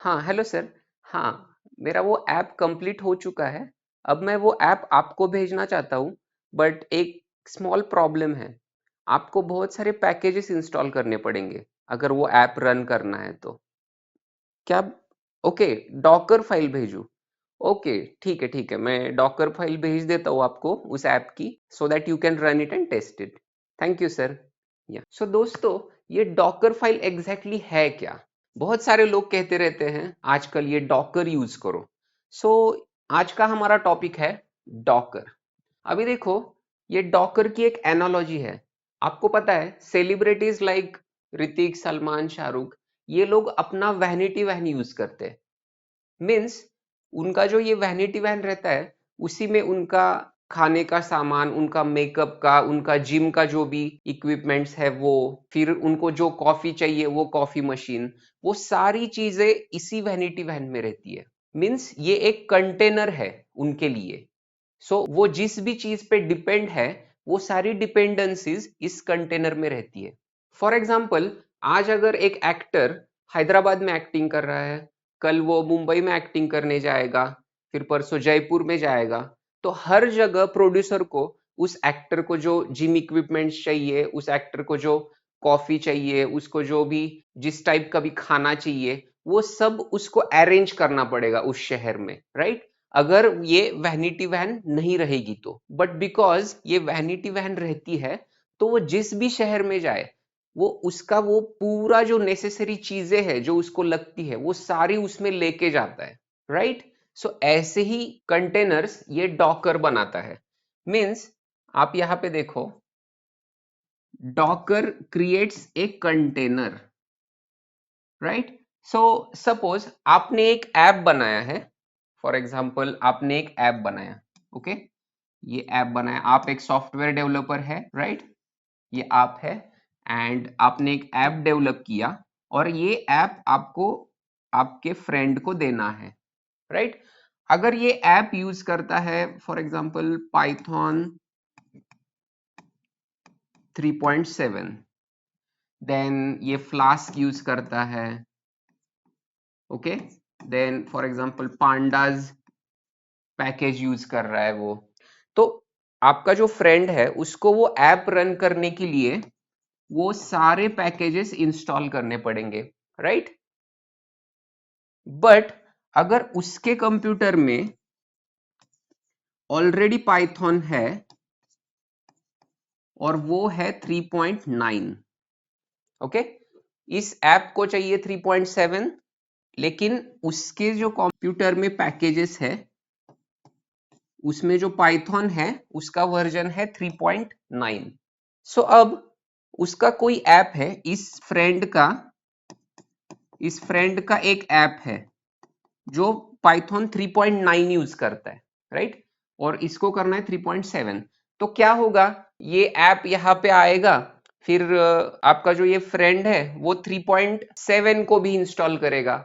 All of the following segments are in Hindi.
हाँ, हेलो सर। हाँ, मेरा वो ऐप कंप्लीट हो चुका है। अब मैं वो ऐप आपको भेजना चाहता हूँ, बट एक स्मॉल प्रॉब्लम है। आपको बहुत सारे पैकेजेस इंस्टॉल करने पड़ेंगे अगर वो ऐप रन करना है तो। क्या? ओके, डॉकर फाइल भेजूँ? ओके, ठीक है, मैं डॉकर फाइल भेज देता हूँ आपको उस ऐप की, so that you can run it and test it. Thank you sir. या सो दोस्तों, ये डॉकर फाइल एग्जैक्टली है क्या? बहुत सारे लोग कहते रहते हैं आजकल ये डॉकर यूज करो। सो आज का हमारा टॉपिक है डॉकर। अभी देखो, ये डॉकर की एक एनालॉजी है। आपको पता है सेलिब्रिटीज लाइक ऋतिक, सलमान, शाहरुख, ये लोग अपना वैनिटी वैन यूज करते हैं। मीन्स उनका जो ये वैनिटी वैन रहता है, उसी में उनका खाने का सामान, उनका मेकअप का, उनका जिम का जो भी इक्विपमेंट्स है वो, फिर उनको जो कॉफी चाहिए वो कॉफी मशीन, वो सारी चीजें इसी वैनिटी वैन में रहती है। मीन्स ये एक कंटेनर है उनके लिए। सो वो जिस भी चीज पे डिपेंड है, वो सारी डिपेंडेंसीज इस कंटेनर में रहती है। फॉर एग्जाम्पल, आज अगर एक एक्टर हैदराबाद में एक्टिंग कर रहा है, कल वो मुंबई में एक्टिंग करने जाएगा, फिर परसों जयपुर में जाएगा, तो हर जगह प्रोड्यूसर को उस एक्टर को जो जिम इक्विपमेंट्स चाहिए, उस एक्टर को जो कॉफी चाहिए, उसको जो भी जिस टाइप का भी खाना चाहिए, वो सब उसको अरेंज करना पड़ेगा उस शहर में, राइट? अगर ये वैनिटी वैन नहीं रहेगी तो। बट बिकॉज ये वैनिटी वैन रहती है, तो वो जिस भी शहर में जाए, वो उसका वो पूरा जो नेसेसरी चीजें हैं जो उसको लगती है, वो सारी उसमें लेके जाता है, राइट? सो ऐसे ही कंटेनर्स ये डॉकर बनाता है। मीन्स आप यहां पे देखो, Docker creates a container, right? So suppose आपने एक ऐप बनाया है। फॉर एग्जाम्पल, आपने एक ऐप बनाया, ओके? ये ऐप बनाया, आप एक सॉफ्टवेयर डेवलपर है, राइट? ये आप है, एंड आपने एक ऐप डेवलप किया, और ये ऐप आपको आपके फ्रेंड को देना है, राइट? अगर ये ऐप यूज करता है फॉर एग्जांपल पाइथन 3.7, देन ये फ्लास्क यूज करता है, okay? Then for example pandas package use कर रहा है वो। तो आपका जो फ्रेंड है उसको वो ऐप रन करने के लिए वो सारे पैकेजेस इंस्टॉल करने पड़ेंगे, राइट? बट अगर उसके कंप्यूटर में ऑलरेडी पाइथन है और वो है 3.9, ओके? इस ऐप को चाहिए 3.7, लेकिन उसके जो कंप्यूटर में पैकेजेस है उसमें जो पाइथन है उसका वर्जन है 3.9। सो अब उसका कोई ऐप है, इस फ्रेंड का एक ऐप है जो पाइथन 3.9 यूज करता है, राइट? और इसको करना है 3.7। तो क्या होगा, ये ऐप यहाँ पे आएगा, फिर आपका जो ये फ्रेंड है वो 3.7 को भी इंस्टॉल करेगा।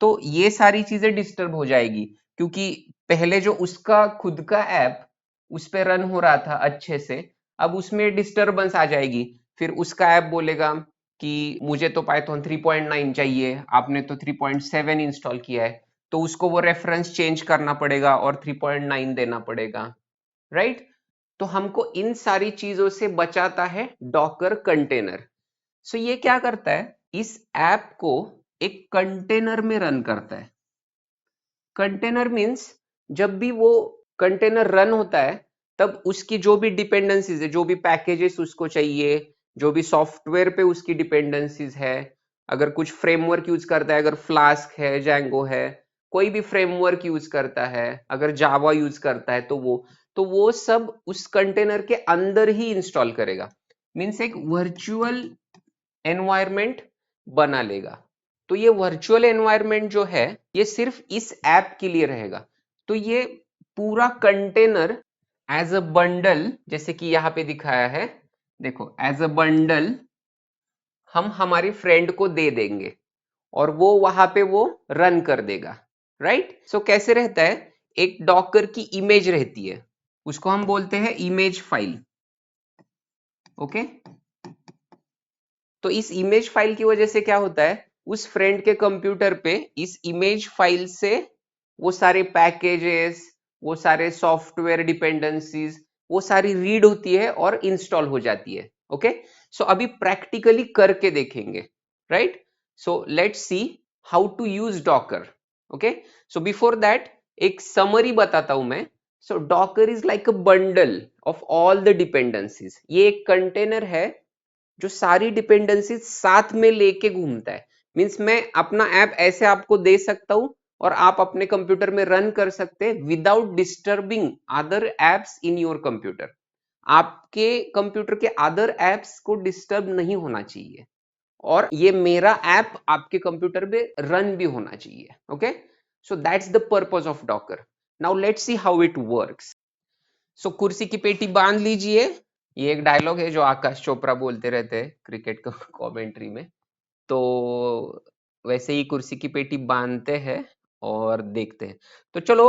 तो ये सारी चीजें डिस्टर्ब हो जाएगी, क्योंकि पहले जो उसका खुद का ऐप उस पे रन हो रहा था अच्छे से, अब उसमें डिस्टरबेंस आ जाएगी। फिर उसका ऐप बोलेगा कि मुझे तो पाइथन 3.9 चाहिए, आपने तो 3.7 इंस्टॉल किया है, तो उसको वो रेफरेंस चेंज करना पड़ेगा और 3.9 देना पड़ेगा, राइट? तो हमको इन सारी चीजों से बचाता है डॉकर कंटेनर। सो ये क्या करता है, इस ऐप को एक कंटेनर में रन करता है। कंटेनर मीन्स जब भी वो कंटेनर रन होता है, तब उसकी जो भी डिपेंडेंसीज है, जो भी पैकेजेस उसको चाहिए, जो भी सॉफ्टवेयर पे उसकी डिपेंडेंसीज है, अगर कुछ फ्रेमवर्क यूज करता है, अगर फ्लास्क है, जैंगो है, कोई भी फ्रेमवर्क यूज करता है, अगर जावा यूज करता है, तो वो सब उस कंटेनर के अंदर ही इंस्टॉल करेगा। मीन्स एक वर्चुअल एनवायरनमेंट बना लेगा। तो ये वर्चुअल एनवायरनमेंट जो है, ये सिर्फ इस ऐप के लिए रहेगा। तो ये पूरा कंटेनर एज अ बंडल, जैसे कि यहाँ पे दिखाया है, देखो, एज अ बंडल हम हमारी फ्रेंड को दे देंगे और वो वहां पे वो रन कर देगा, राइट? सो कैसे रहता है, एक डॉकर की इमेज रहती है, उसको हम बोलते हैं इमेज फाइल, ओके? तो इस इमेज फाइल की वजह से क्या होता है, उस फ्रेंड के कंप्यूटर पे इस इमेज फाइल से वो सारे पैकेजेस, वो सारे सॉफ्टवेयर डिपेंडेंसीज, वो सारी रीड होती है और इंस्टॉल हो जाती है। ओके, सो अभी प्रैक्टिकली करके देखेंगे, right? So let's see how to use Docker. Okay, so before that एक समरी बताता हूं मैं। So Docker is like a bundle of all the dependencies. ये एक कंटेनर है जो सारी डिपेंडेंसीज साथ में लेके घूमता है। मीन्स मैं अपना ऐप ऐसे आपको दे सकता हूं और आप अपने कंप्यूटर में रन कर सकते हैं without disturbing other apps in your computer. आपके कंप्यूटर के अदर एप्स को डिस्टर्ब नहीं होना चाहिए और ये मेरा ऐप आपके कंप्यूटर में रन भी होना चाहिए। Okay, so that's the purpose of Docker. Now let's see how it works. So कुर्सी की पेटी बांध लीजिए। ये एक डायलॉग है जो आकाश चोपड़ा बोलते रहते हैं क्रिकेट कमेंट्री में। तो वैसे ही कुर्सी की पेटी बांधते हैं और देखते हैं। तो चलो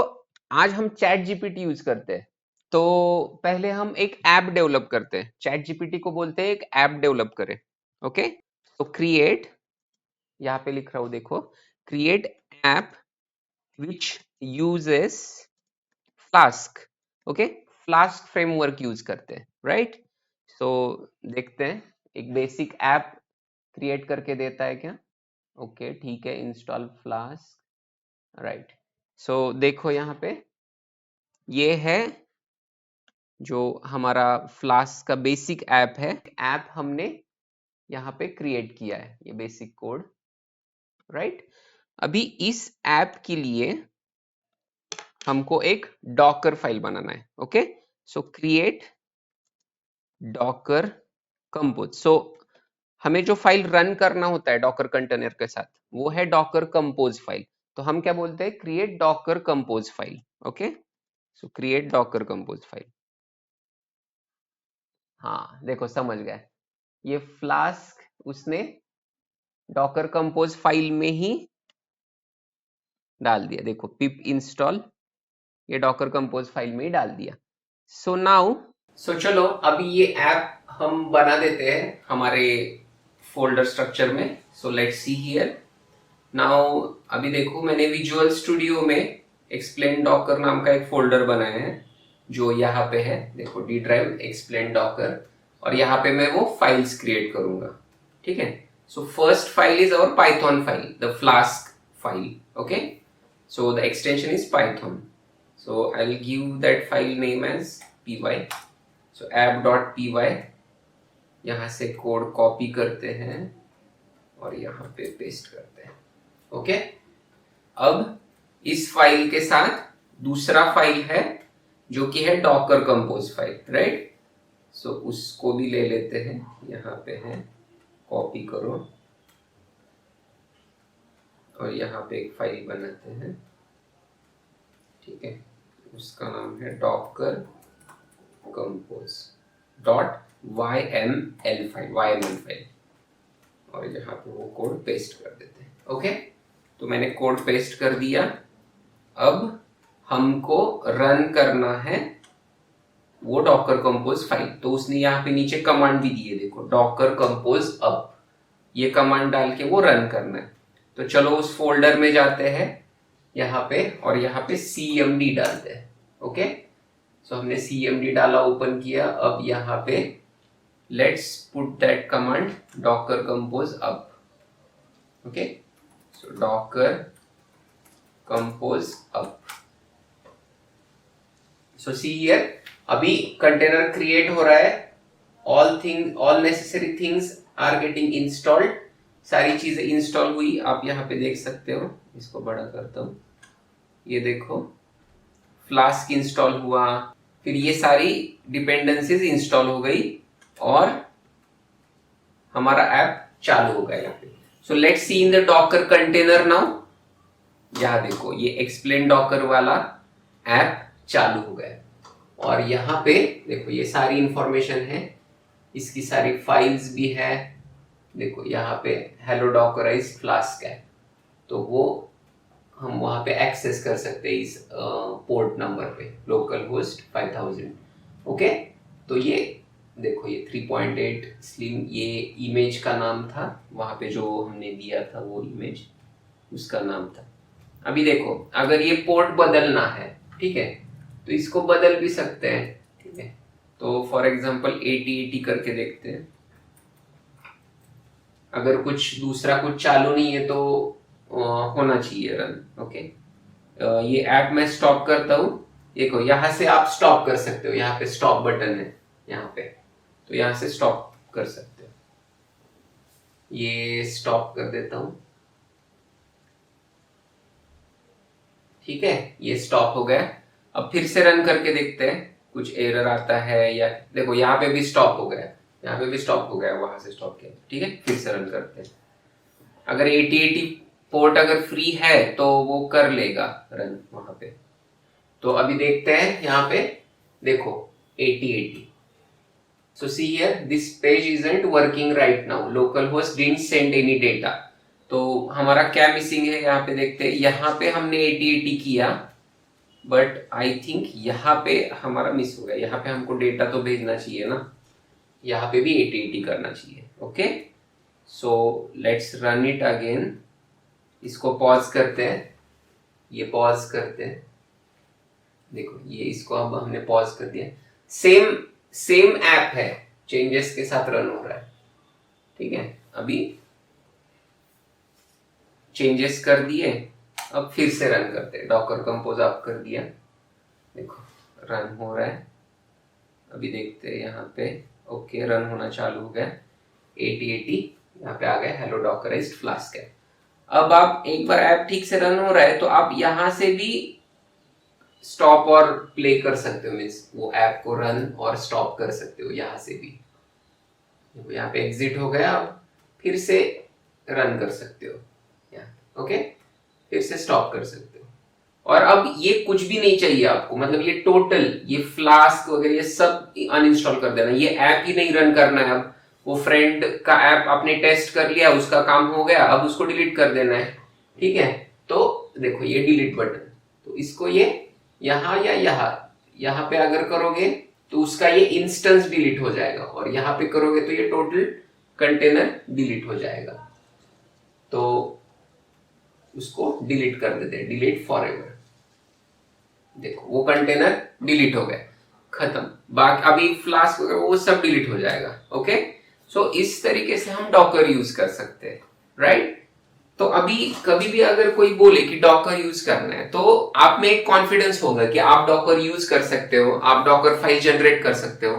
आज हम चैट जीपीटी यूज करते हैं। तो पहले हम एक ऐप डेवलप करते हैं। चैट जीपीटी को बोलते हैं एक ऐप डेवलप करें। ओके, तो क्रिएट, यहाँ पे लिख रहा हूं देखो, create app which uses flask. Okay, flask framework use करते हैं, राइट? सो देखते हैं एक बेसिक ऐप क्रिएट करके देता है क्या। ओके ठीक है, इंस्टॉल फ्लास्क, राइट? सो देखो यहाँ पे ये है जो हमारा फ्लास्क का बेसिक ऐप है। ऐप हमने यहाँ पे क्रिएट किया है, ये बेसिक कोड, राइट? अभी इस ऐप के लिए हमको एक डॉकर फाइल बनाना है। Okay, so create Docker compose. So हमें जो फाइल रन करना होता है डॉकर कंटेनर के साथ वो है डॉकर कंपोज फाइल। तो हम क्या बोलते हैं, create Docker compose file. Okay, so create Docker compose file. हाँ देखो समझ गए, ये फ्लास्क उसने डॉकर कंपोज फाइल में ही डाल दिया। देखो पिप इंस्टॉल, ये डॉकर कंपोज फाइल में ही डाल दिया। सो नाउ, सो चलो अभी ये ऐप हम बना देते हैं हमारे फोल्डर स्ट्रक्चर में। सो लेट्स सी हियर नाउ। अभी देखो मैंने विजुअल स्टूडियो में एक्सप्लेन डॉकर नाम का एक फोल्डर बनाया है जो यहाँ पे है। देखो डी ड्राइव एक्सप्लेन डॉकर, और यहाँ पे मैं वो फाइल्स क्रिएट करूंगा। ठीक है, so first file is our Python file, the Flask file. Okay, so the extension is Python. So I'll give that file name as py. So app.py, यहाँ से कोड कॉपी करते हैं और यहाँ पे पेस्ट करते हैं। ओके, अब इस फाइल के साथ दूसरा फाइल है जो कि है डॉकर कंपोज फाइल, राइट? सो उसको भी ले लेते हैं, यहाँ पे है, कॉपी करो और यहाँ पे एक फाइल बनाते हैं। ठीक है, उसका नाम है Docker compose dot YML file, और यहाँ पे वो कोड पेस्ट कर देते हैं। ओके, तो मैंने कोड पेस्ट कर दिया। अब हमको रन करना है वो डॉकर कंपोज फाइल। तो उसने यहाँ पे नीचे कमांड भी दी है, देखो डॉकर कंपोज अप, ये कमांड डाल के वो रन करना है। तो चलो उस फोल्डर में जाते हैं यहाँ पे और यहाँ पे cmd डालते हैं। ओके, सो हमने cmd डाला, ओपन किया। अब यहाँ पे let's put that command Docker compose up. Okay, so Docker compose up. So see here, अभी कंटेनर क्रिएट हो रहा है, all necessary things are getting installed, सारी चीजें इंस्टॉल हुई, आप यहाँ पे देख सकते हो। इसको बड़ा करता हूँ, ये देखो फ्लास्क इंस्टॉल हुआ, फिर ये सारी डिपेंडेंसीज इंस्टॉल हो गई और हमारा ऐप चालू हो गया यहाँ पे। सो let's C in the Docker container now. यहाँ देखो ये एक्सप्लेन डॉकर वाला ऐप चालू हो गया और यहाँ पे देखो ये सारी इंफॉर्मेशन है, इसकी सारी फाइल्स भी है। देखो यहाँ पे हेलो डॉकराइज फ्लास्क है, तो वो हम वहां पे एक्सेस कर सकते हैं इस पोर्ट नंबर पे, लोकल होस्ट 5000। ओके, तो ये देखो ये 3.8 स्लिम, ये इमेज का नाम था, वहां पे जो हमने दिया था वो इमेज उसका नाम था। अभी देखो अगर ये पोर्ट बदलना है, ठीक है, तो इसको बदल भी सकते हैं, ठीक है। तो फॉर एग्जांपल 8080 करके देखते हैं। अगर कुछ दूसरा कुछ चालू नहीं है तो होना चाहिए रन। ओके, ये ऐप मैं स्टॉप करता हूँ। देखो यहाँ से आप स्टॉप कर सकते हो, यहाँ पे स्टॉप बटन है यहाँ पे, तो यहाँ से स्टॉप कर सकते हो। ये स्टॉप कर देता हूँ, ठीक है, ये स्टॉप हो गया। अब फिर से रन करके देखते हैं कुछ एरर आता है या, देखो यहाँ पे भी स्टॉप हो गया, यहाँ पे भी स्टॉप हो गया, वहां से स्टॉप किया, ठीक है। फिर से रन करते हैं। अगर 8080 पोर्ट अगर फ्री है तो वो कर लेगा रन वहां पे। तो अभी देखते हैं यहाँ पे, देखो 8080। So see here, this page isn't working right now. Localhost didn't send any data. तो हमारा क्या मिसिंग है यहाँ पे देखते हैं। यहाँ पे हमने 8080 किया, बट आई थिंक यहाँ पे हमारा मिस हो गया। यहाँ पे हमको डेटा तो भेजना चाहिए ना, यहाँ पे भी 8080 करना चाहिए। Okay, so let's run it again. इसको पॉज करते हैं, ये पॉज करते हैं। देखो ये इसको अब हमने पॉज कर दिया। सेम ऐप है, चेंजेस के साथ रन हो रहा है, ठीक है। अभी चेंजेस कर दिए, अब फिर से रन करते हैं। डॉकर कंपोज आप कर दिया, देखो रन हो रहा है। अभी देखते हैं यहाँ पे, ओके रन होना चालू हो गया। 8080 यहाँ पे आ गया, हेलो डॉकराइज्ड फ्लास्क है। अब आप एक बार ऐप ठीक से रन हो रहा है तो आप यहाँ से भी स्टॉप और प्ले कर सकते हो, मीन्स वो ऐप को रन और स्टॉप कर सकते हो यहाँ से भी। यहाँ पे एग्जिट हो गया, अब फिर से रन कर सकते हो यहाँ, ओके, फिर से स्टॉप कर सकते हो। और अब ये कुछ भी नहीं चाहिए आपको, मतलब ये टोटल ये फ्लास्क वगैरह ये सब अनइंस्टॉल कर देना, ये ऐप ही नहीं रन करना है। अब वो फ्रेंड का ऐप आपने टेस्ट कर लिया, उसका काम हो गया, अब उसको डिलीट कर देना है, ठीक है। तो देखो ये डिलीट बटन, तो इसको ये यहाँ या यहाँ पे अगर करोगे तो उसका ये इंस्टेंस डिलीट हो जाएगा, और यहाँ पे करोगे तो ये टोटल कंटेनर डिलीट हो जाएगा। तो उसको डिलीट कर देते हैं, डिलीट फॉरएवर। देखो वो कंटेनर डिलीट हो गया, खत्म। बाकी अभी फ्लास्क वगैरह वो सब डिलीट हो जाएगा। ओके, सो इस तरीके से हम डॉकर यूज कर सकते हैं, राइट। तो अभी कभी भी अगर कोई बोले कि डॉकर यूज करना है तो आप में एक कॉन्फिडेंस होगा कि आप डॉकर यूज कर सकते हो, आप डॉकर फाइल जनरेट कर सकते हो।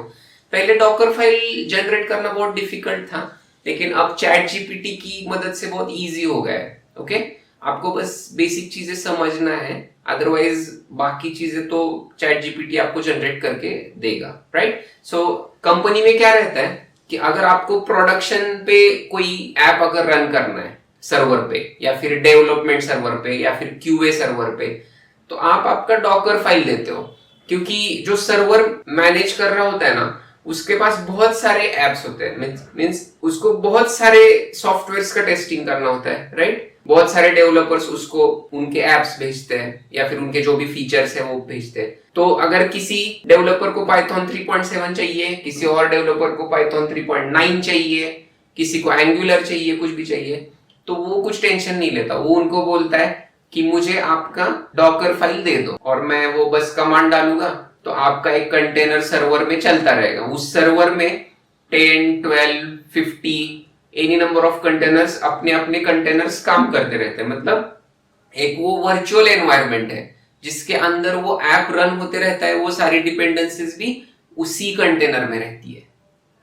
पहले डॉकर फाइल जनरेट करना बहुत डिफिकल्ट था, लेकिन अब चैट जीपीटी की मदद से बहुत इजी हो गया है। ओके, आपको बस बेसिक चीजें समझना है, अदरवाइज बाकी चीजें तो चैट जीपीटी आपको जनरेट करके देगा, राइट। सो कंपनी में क्या रहता है कि अगर आपको प्रोडक्शन पे कोई ऐप अगर रन करना है सर्वर पे, या फिर डेवलपमेंट सर्वर पे, या फिर क्यूए सर्वर पे, तो आप आपका डॉकर फाइल देते हो, क्योंकि जो सर्वर मैनेज कर रहा होता है ना, उसके पास बहुत सारे एप्स होते हैं, मींस उसको बहुत सारे सॉफ्टवेयर्स का टेस्टिंग करना होता है, राइट। बहुत सारे डेवलपर्स उसको उनके एप्स भेजते हैं, या फिर उनके जो भी फीचर्स है वो भेजते हैं। तो अगर किसी डेवलपर को पाइथन 3.7 चाहिए, किसी और डेवलपर को पाइथन 3.9 चाहिए, किसी को एंगुलर चाहिए, कुछ भी चाहिए, तो वो कुछ टेंशन नहीं लेता। वो उनको बोलता है कि मुझे आपका डॉकर फाइल दे दो, और मैं वो बस कमांड डालूंगा तो आपका एक कंटेनर सर्वर में चलता रहेगा। उस सर्वर में 10, 12, 50 एनी नंबर ऑफ कंटेनर्स अपने अपने कंटेनर्स काम करते रहते हैं। मतलब एक वो वर्चुअल एनवायरनमेंट है जिसके अंदर वो ऐप रन होते रहता है, वो सारी डिपेंडेंसीज भी उसी कंटेनर में रहती है,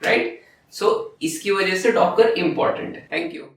राइट। सो इसकी वजह से डॉकर इंपॉर्टेंट है। Thank you.